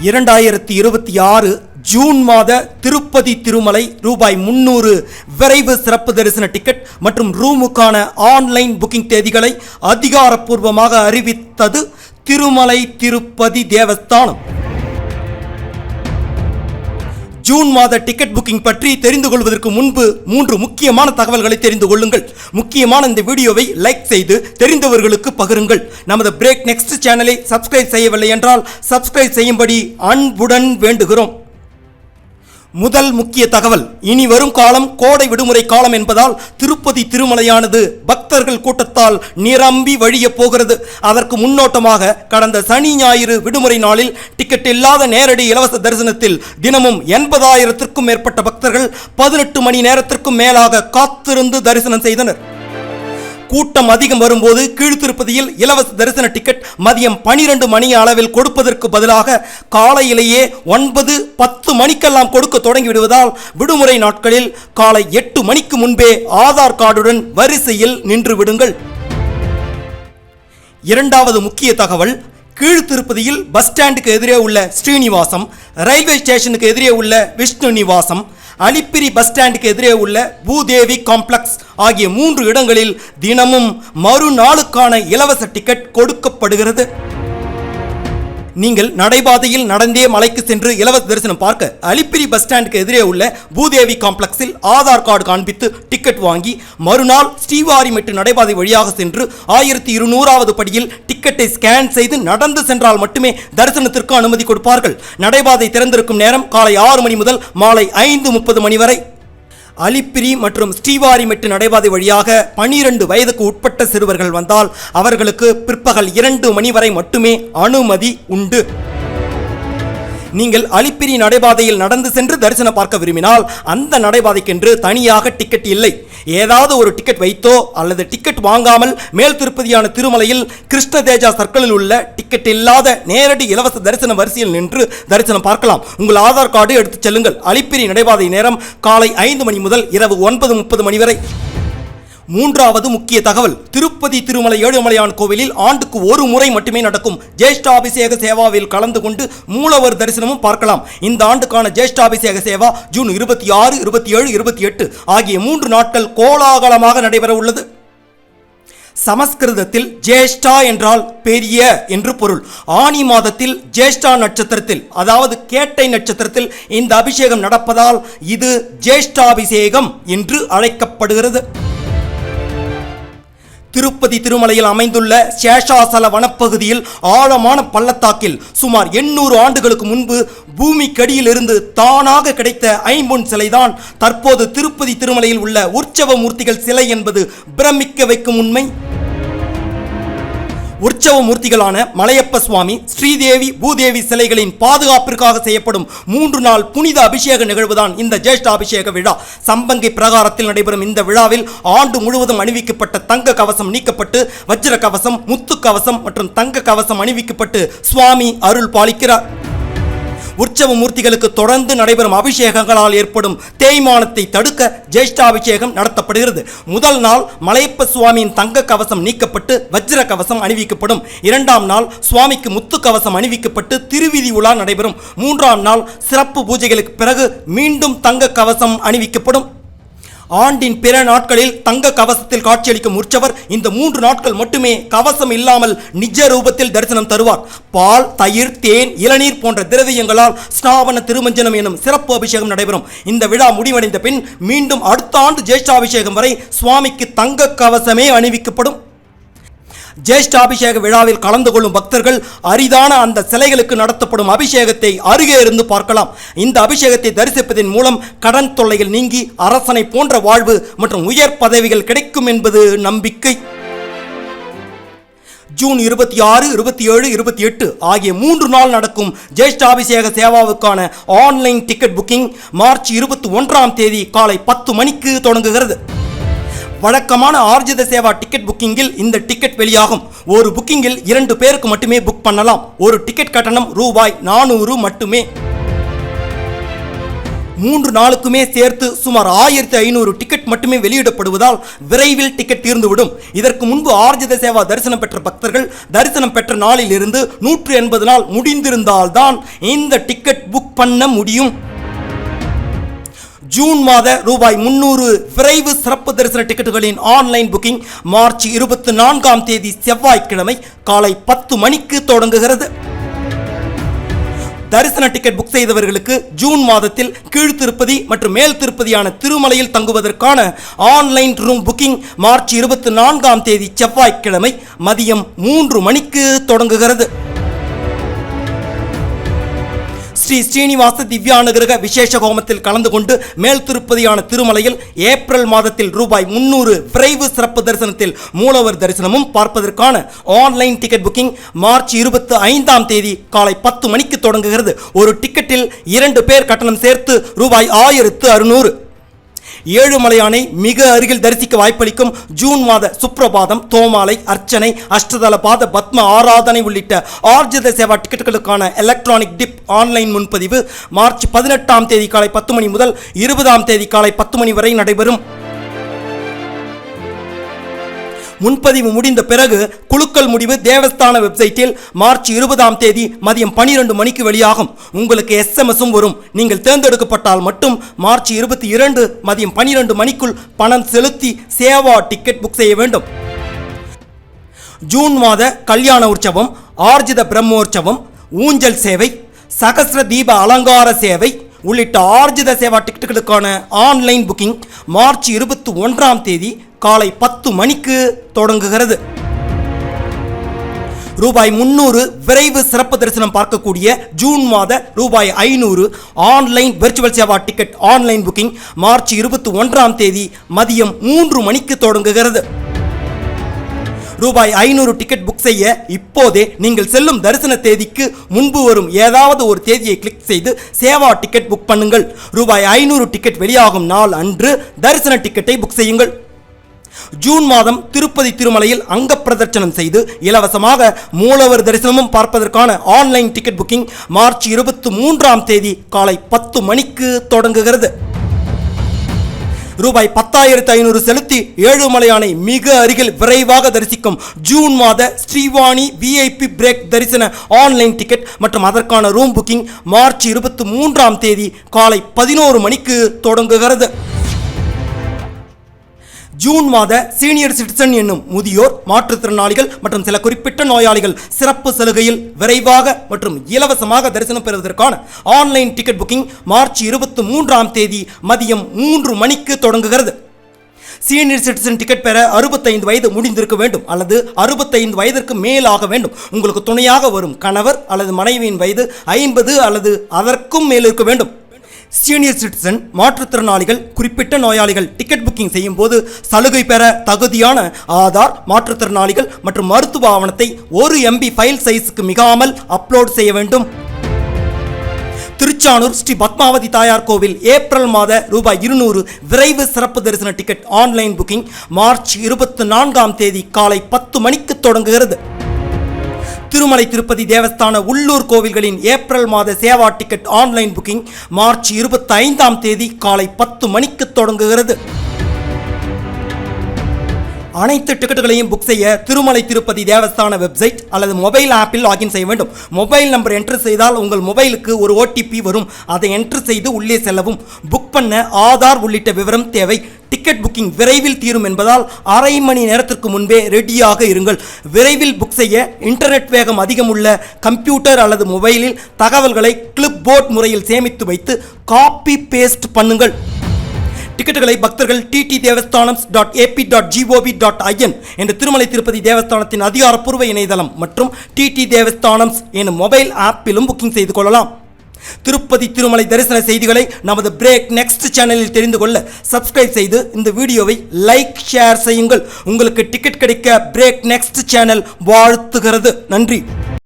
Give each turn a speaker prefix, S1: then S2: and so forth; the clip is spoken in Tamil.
S1: 2026 ஜூன் மாத திருப்பதி திருமலை ரூபாய் 300 விரைவு சிறப்பு தரிசன டிக்கெட் மற்றும் ரூமுக்கான ஆன்லைன் புக்கிங் தேதிகளை அதிகாரப்பூர்வமாக அறிவித்தது திருமலை திருப்பதி தேவஸ்தானம். ஜூன் மாத டிக்கெட் புக்கிங் பற்றி தெரிந்து கொள்வதற்கு முன்பு 3 முக்கியமான தகவல்களை தெரிந்து கொள்ளுங்கள். முக்கியமான இந்த வீடியோவை லைக் செய்து தெரிந்தவர்களுக்கு பகிருங்கள். நமது பிரேக் நெக்ஸ்ட் சேனலை சப்ஸ்கிரைப் செய்யவில்லை என்றால் சப்ஸ்கிரைப் செய்யும்படி அன்புடன் வேண்டுகிறோம். முதல் முக்கிய தகவல், இனி வரும் காலம் கோடை விடுமுறை காலம் என்பதால் திருப்பதி திருமலையானது பக்தர்கள் கூட்டத்தால் நிரம்பி வழிய போகிறது. அதற்கு முன்னோட்டமாக கடந்த சனி ஞாயிறு விடுமுறை நாளில் டிக்கெட் இல்லாத நேரடி இலவச தரிசனத்தில் தினமும் 80,000த்திற்கும் மேற்பட்ட பக்தர்கள் 18 மணி நேரத்திற்கும் மேலாக காத்திருந்து தரிசனம் செய்தனர். கூட்டம் அதிகம் வரும்போது கீழ்த்திருப்பதியில் இலவச தரிசன டிக்கெட் மதியம் 12 மணி அளவில் கொடுப்பதற்கு பதிலாக காலையிலேயே 9-10 மணிக்கெல்லாம் கொடுக்க தொடங்கிவிடுவதால் விடுமுறை நாட்களில் காலை 8 மணிக்கு முன்பே ஆதார் கார்டுடன் வரிசையில் நின்று விடுங்கள். இரண்டாவது முக்கிய தகவல், கீழ்த்திருப்பதியில் பஸ் ஸ்டாண்டுக்கு எதிரே உள்ள ஸ்ரீனிவாசம், ரயில்வே ஸ்டேஷனுக்கு எதிரே உள்ள விஷ்ணு நிவாசம், அலிப்பிரி பஸ் ஸ்டாண்டுக்கு எதிரே உள்ள பூதேவி காம்ப்ளெக்ஸ் ஆகிய 3 இடங்களில் தினமும் மறுநாளுக்கான இலவச டிக்கெட் கொடுக்கப்படுகிறது. நீங்கள் நடைபாதையில் நடந்தே மலைக்கு சென்று இலவச தரிசனம் பார்க்க அலிப்பிரி பஸ் ஸ்டாண்டுக்கு எதிரே உள்ள பூதேவி காம்ப்ளெக்ஸில் ஆதார் கார்டு காண்பித்து டிக்கெட் வாங்கி மறுநாள் ஸ்ரீவாரிமெட்டு நடைபாதை வழியாக சென்று 1200வது படியில் டிக்கெட்டை ஸ்கேன் செய்து நடந்து சென்றால் மட்டுமே தரிசனத்திற்கு அனுமதி கொடுப்பார்கள். நடைபாதை திறந்திருக்கும் நேரம் காலை 6 மணி முதல் மாலை 5:30 மணி வரை. அலிப்பிரி மற்றும் ஸ்ரீவாரிமெட்டு நடைபாதை வழியாக 12 வயதுக்கு உட்பட்ட சிறுவர்கள் வந்தால் அவர்களுக்கு பிற்பகல் 2 மணி வரை மட்டுமே அனுமதி உண்டு. நீங்கள் அலிப்பிரி நடைபாதையில் நடந்து சென்று தரிசனம் பார்க்க விரும்பினால் அந்த நடைபாதைக்கென்று தனியாக டிக்கெட் இல்லை. ஏதாவது ஒரு டிக்கெட் வைத்தோ அல்லது டிக்கெட் வாங்காமல் மேல் திருப்பதியான திருமலையில் கிருஷ்ண தேஜா சர்க்கிளில் உள்ள டிக்கெட் இல்லாத நேரடி இலவச தரிசன வரிசையில் நின்று தரிசனம் பார்க்கலாம். உங்கள் ஆதார் கார்டு எடுத்துச் செல்லுங்கள். அலிப்பிரி நடைபாதை நேரம் காலை 5 மணி முதல் இரவு 9:30 மணி வரை. மூன்றாவது முக்கிய தகவல், திருப்பதி திருமலை ஏழுமலையான் கோவிலில் ஆண்டுக்கு ஒரு முறை மட்டுமே நடக்கும் ஜேஷ்டாபிஷேக சேவாவில் கலந்து கொண்டு மூலவர் தரிசனமும் பார்க்கலாம். இந்த ஆண்டுக்கான ஜேஷ்டாபிஷேக சேவா ஜூன் 26, 27, 28 ஆகிய 3 நாட்கள் கோலாகலமாக நடைபெற உள்ளது. சமஸ்கிருதத்தில் ஜேஷ்டா என்றால் பெரிய என்று பொருள். ஆனி மாதத்தில் ஜேஷ்டா நட்சத்திரத்தில், அதாவது கேட்டை நட்சத்திரத்தில் இந்த அபிஷேகம் நடப்பதால் இது ஜேஷ்டாபிஷேகம் என்று அழைக்கப்படுகிறது. திருப்பதி திருமலையில் அமைந்துள்ள சேஷாசல வனப்பகுதியில் ஆழமான பள்ளத்தாக்கில் சுமார் 800 ஆண்டுகளுக்கு முன்பு பூமிக்கடியில் இருந்து தானாக கிடைத்த ஐம்பொன் சிலைதான் தற்போது திருப்பதி திருமலையில் உள்ள உற்சவ மூர்த்திகள் சிலை என்பது பிரமிக்க வைக்கும் உண்மை. உற்சவ மூர்த்திகளான மலையப்ப சுவாமி, ஸ்ரீதேவி, பூதேவி சிலைகளின் பாதுகாப்பிற்காக செய்யப்படும் 3 நாள் புனித அபிஷேக நிகழ்வுதான் இந்த ஜேஷ்டாபிஷேக விழா. சம்பங்கை பிரகாரத்தில் நடைபெறும் இந்த விழாவில் ஆண்டு முழுவதும் அணிவிக்கப்பட்ட தங்க கவசம் நீக்கப்பட்டு வஜ்ர கவசம், முத்து கவசம் மற்றும் தங்க கவசம் அணிவிக்கப்பட்டு சுவாமி அருள் பாலிக்கிறார். உற்சவ மூர்த்திகளுக்கு தொடர்ந்து நடைபெறும் அபிஷேகங்களால் ஏற்படும் தேய்மானத்தை தடுக்க ஜேஷ்டாபிஷேகம் நடத்தப்படுகிறது. முதல் நாள் மலையப்ப சுவாமியின் தங்க கவசம் நீக்கப்பட்டு வஜ்ர கவசம் அணிவிக்கப்படும். 2ஆம் நாள் சுவாமிக்கு முத்து கவசம் அணிவிக்கப்பட்டு திருவிதி உலா நடைபெறும். 3ஆம் நாள் சிறப்பு பூஜைகளுக்கு பிறகு மீண்டும் தங்க கவசம் அணிவிக்கப்படும். ஆண்டின் பிற நாட்களில் தங்க கவசத்தில் காட்சியளிக்கும் உற்சவர் இந்த 3 நாட்கள் மட்டுமே கவசம் இல்லாமல் நிஜ ரூபத்தில் தரிசனம் தருவார். பால், தயிர், தேன், இளநீர் போன்ற திரவியங்களால் ஸ்நாபன திருமஞ்சனம் எனும் சிறப்பு அபிஷேகம் நடைபெறும். இந்த விழா முடிவடைந்த பின் மீண்டும் அடுத்த ஆண்டு ஜேஷ்டாபிஷேகம் வரை சுவாமிக்கு தங்க கவசமே அணிவிக்கப்படும். ஜேஷ்டாபிஷேக விழாவில் கலந்து கொள்ளும் பக்தர்கள் அரிதான அந்த சிலைகளுக்கு நடத்தப்படும் அபிஷேகத்தை அருகே இருந்து பார்க்கலாம். இந்த அபிஷேகத்தை தரிசிப்பதன் மூலம் கடன் தொல்லைகள் நீங்கி அரசனை போன்ற வாழ்வு மற்றும் உயர் பதவிகள் கிடைக்கும் என்பது நம்பிக்கை. ஜூன் 26, 27, 28 ஆகிய 3 நாள் நடக்கும் ஜேஷ்டாபிஷேக சேவாவுக்கான ஆன்லைன் டிக்கெட் புக்கிங் மார்ச் 21ஆம் தேதி காலை 10 மணிக்கு தொடங்குகிறது. வழக்கமான ஆர்ஜித சேவா டிக்கெட் புக்கிங்கில் இந்த டிக்கெட் வெளியாகும். ஒரு புக்கிங்கில் 2 பேருக்கு மட்டுமே புக் பண்ணலாம். ஒரு டிக்கெட் கட்டணம் ரூபாய் 400 மட்டுமே. 3 நாளுக்குமே சேர்த்து சுமார் 1500 டிக்கெட் மட்டுமே வெளியிடப்படுவதால் விரைவில் டிக்கெட் தீர்ந்துவிடும். இதற்கு முன்பு ஆர்ஜித சேவா தரிசனம் பெற்ற பக்தர்கள் தரிசனம் பெற்ற நாளில் இருந்து 180 நாள் முடிந்திருந்தால்தான் இந்த டிக்கெட் புக் பண்ண முடியும். ஜூன் மாத ரூபாய் 300 விரைவு சிறப்பு தரிசன டிக்கெட்டுகளின் ஆன்லைன் புக்கிங் மார்ச் 24ஆம் தேதி செவ்வாய்க்கிழமை காலை 10 மணிக்கு தொடங்குகிறது. தரிசன டிக்கெட் புக் செய்தவர்களுக்கு ஜூன் மாதத்தில் கீழ் திருப்பதி மற்றும் மேல் திருப்பதியான திருமலையில் தங்குவதற்கான ஆன்லைன் ரூம் புக்கிங் மார்ச் 24ஆம் தேதி செவ்வாய்க்கிழமை மதியம் 3 மணிக்கு தொடங்குகிறது. ஸ்ரீ ஸ்ரீனிவாச திவ்யானுகிரக விசேஷ ஹோமத்தில் கலந்து கொண்டு மேல் திருப்பதியான திருமலையில் ஏப்ரல் மாதத்தில் ரூபாய் 300 விரைவு சிறப்பு தரிசனத்தில் மூலவர் தரிசனமும் பார்ப்பதற்கான ஆன்லைன் டிக்கெட் புக்கிங் மார்ச் 25ஆம் தேதி காலை 10 மணிக்கு தொடங்குகிறது. ஒரு டிக்கெட்டில் 2 பேர் கட்டணம் சேர்த்து ரூபாய் 1600. ஏழுமலையானை மிக அருகில் தரிசிக்க வாய்ப்பளிக்கும் ஜூன் மாத சுப்ரபாதம், தோமாலை, அர்ச்சனை, அஷ்டதல பாத பத்ம ஆராதனை உள்ளிட்ட ஆர்ஜித சேவா டிக்கெட்டுகளுக்கான எலக்ட்ரானிக் டிப் ஆன்லைன் முன்பதிவு மார்ச் 18ஆம் தேதி காலை 10 மணி முதல் 20ஆம் தேதி காலை 10 மணி வரை நடைபெறும். முன்பதிவு முடிந்த பிறகு குலுக்கல் முடிவு தேவஸ்தான வெப்சைட்டில் மார்ச் 20ஆம் தேதி மதியம் 12 மணிக்கு வெளியாகும். உங்களுக்கு SMS-உம் வரும். நீங்கள் தேர்ந்தெடுக்கப்பட்டால் மட்டும் மார்ச் 22 மதியம் 12 மணிக்குள் பணம் செலுத்தி சேவா டிக்கெட் புக் செய்ய வேண்டும். ஜூன் மாத கல்யாண உற்சவம், ஆர்ஜித பிரம்மோற்சவம், ஊஞ்சல் சேவை, சகஸ்ர தீப அலங்கார சேவை உள்ளிட்ட ஆர்ஜித சேவா டிக்கெட்டுகளுக்கான ஆன்லைன் புக்கிங் மார்ச் 21ஆம் தேதி காலை 10 மணிக்கு தொடங்குகிறது. ரூபாய் 300 விரைவு சிறப்பு தரிசனம் பார்க்கக்கூடிய ஜூன் மாத ரூபாய் 500 online virtual Seva ticket online booking March 21ஆம் தேதி மதியம் 3 மணிக்கு தொடங்குகிறது. ரூபாய் 500 டிக்கெட் புக் செய்ய இப்போதே நீங்கள் செல்லும் தரிசன தேதிக்கு முன்பு வரும் ஏதாவது ஒரு தேதியை கிளிக் செய்து சேவா டிக்கெட் புக் பண்ணுங்கள். ரூபாய் 500 டிக்கெட் வெளியாகும் நாள் அன்று தரிசன டிக்கெட்டை புக் செய்யுங்கள். ஜூன் மாதம் திருப்பதி திருமலையில் அங்க பிரதர்சனம் செய்து இலவசமாக மூலவர் தரிசனமும் பார்ப்பதற்கான ஆன்லைன் டிக்கெட் புக்கிங் மார்ச் 23ஆம் தேதி காலை 10 மணிக்கு தொடங்குகிறது. ரூபாய் 10,500 செலுத்தி ஏழுமலையானை மிக அருகில் விரைவாக தரிசிக்கும் ஜூன் மாத ஸ்ரீவாணி VIP பிரேக் தரிசன ஆன்லைன் டிக்கெட் மற்றும் அதற்கான ரூம் புக்கிங் மார்ச் 23ஆம் தேதி காலை 11 மணிக்கு தொடங்குகிறது. ஜூன் மாத சீனியர் சிட்டிசன் என்னும் முதியோர், மாற்றுத்திறனாளிகள் மற்றும் சில குறிப்பிட்ட நோயாளிகள் சிறப்பு சலுகையில் விரைவாக மற்றும் இலவசமாக தரிசனம் பெறுவதற்கான ஆன்லைன் டிக்கெட் புக்கிங் மார்ச் 23ஆம் தேதி மதியம் 3 மணிக்கு தொடங்குகிறது. சீனியர் சிட்டிசன் டிக்கெட் பெற 65 வயது முடிந்திருக்க வேண்டும் அல்லது 65 வயதிற்கு மேலாக வேண்டும். உங்களுக்கு துணையாக வரும் கணவர் அல்லது மனைவியின் வயது 50 அல்லது அதற்கும் மேல் இருக்க வேண்டும். சீனியர் சிட்டிசன், மாற்றுத்திறனாளிகள், குறிப்பிட்ட நோயாளிகள் டிக்கெட் புக்கிங் செய்யும் போது சலுகை பெற தகுதியான ஆதார், மாற்றுத்திறனாளிகள் மற்றும் மருத்துவ ஆவணத்தை 1 MB ஃபைல் சைஸுக்கு மிகாமல் அப்லோட் செய்ய வேண்டும். திருச்சானூர் ஸ்ரீ பத்மாவதி தாயார் கோவில் ஏப்ரல் மாத ரூபாய் 200 விரைவு சிறப்பு தரிசன டிக்கெட் ஆன்லைன் புக்கிங் மார்ச் 24ஆம் தேதி காலை 10 மணிக்கு தொடங்குகிறது. திருமலை திருப்பதி தேவஸ்தான உள்ளூர் கோவில்களின் ஏப்ரல் மாத சேவா டிக்கெட் ஆன்லைன் புக்கிங் மார்ச் 25ஆம் தேதி காலை 10 மணிக்கு தொடங்குகிறது. அனைத்து டிக்கெட்டுகளையும் புக் செய்ய திருமலை திருப்பதி தேவஸ்தான வெப்சைட் அல்லது மொபைல் ஆப்பில் லாகின் செய்ய வேண்டும். மொபைல் நம்பர் என்ட்ரு செய்தால் உங்கள் மொபைலுக்கு ஒரு OTP வரும். அதை என்ட்ரு செய்து உள்ளே செல்லவும். புக் பண்ண ஆதார் உள்ளிட்ட விவரம் தேவை. டிக்கெட் புக்கிங் விரைவில் தீரும் என்பதால் அரை மணி நேரத்திற்கு முன்பே ரெடியாக இருங்கள். விரைவில் புக் செய்ய இன்டர்நெட் வேகம் அதிகம் உள்ள கம்ப்யூட்டர் அல்லது மொபைலில் தகவல்களை கிளிப் போர்ட் முறையில் சேமித்து வைத்து காப்பி பேஸ்ட் பண்ணுங்கள். டிக்கெட்டுகளை பக்தர்கள் ttdevasthanams.ap.gov.in என்ற திருமலை திருப்பதி தேவஸ்தானத்தின் அதிகாரப்பூர்வ இணையதளம் மற்றும் TT தேவஸ்தானம்ஸ் எனும் மொபைல் ஆப்பிலும் புக்கிங் செய்து கொள்ளலாம். திருப்பதி திருமலை தரிசன செய்திகளை நமது பிரேக் நெக்ஸ்ட் சேனலில் தெரிந்து கொள்ள சப்ஸ்கிரைப் செய்து இந்த வீடியோவை லைக், ஷேர் செய்யுங்கள். உங்களுக்கு டிக்கெட் கிடைக்க பிரேக் நெக்ஸ்ட் சேனல் வாழ்த்துகிறது. நன்றி.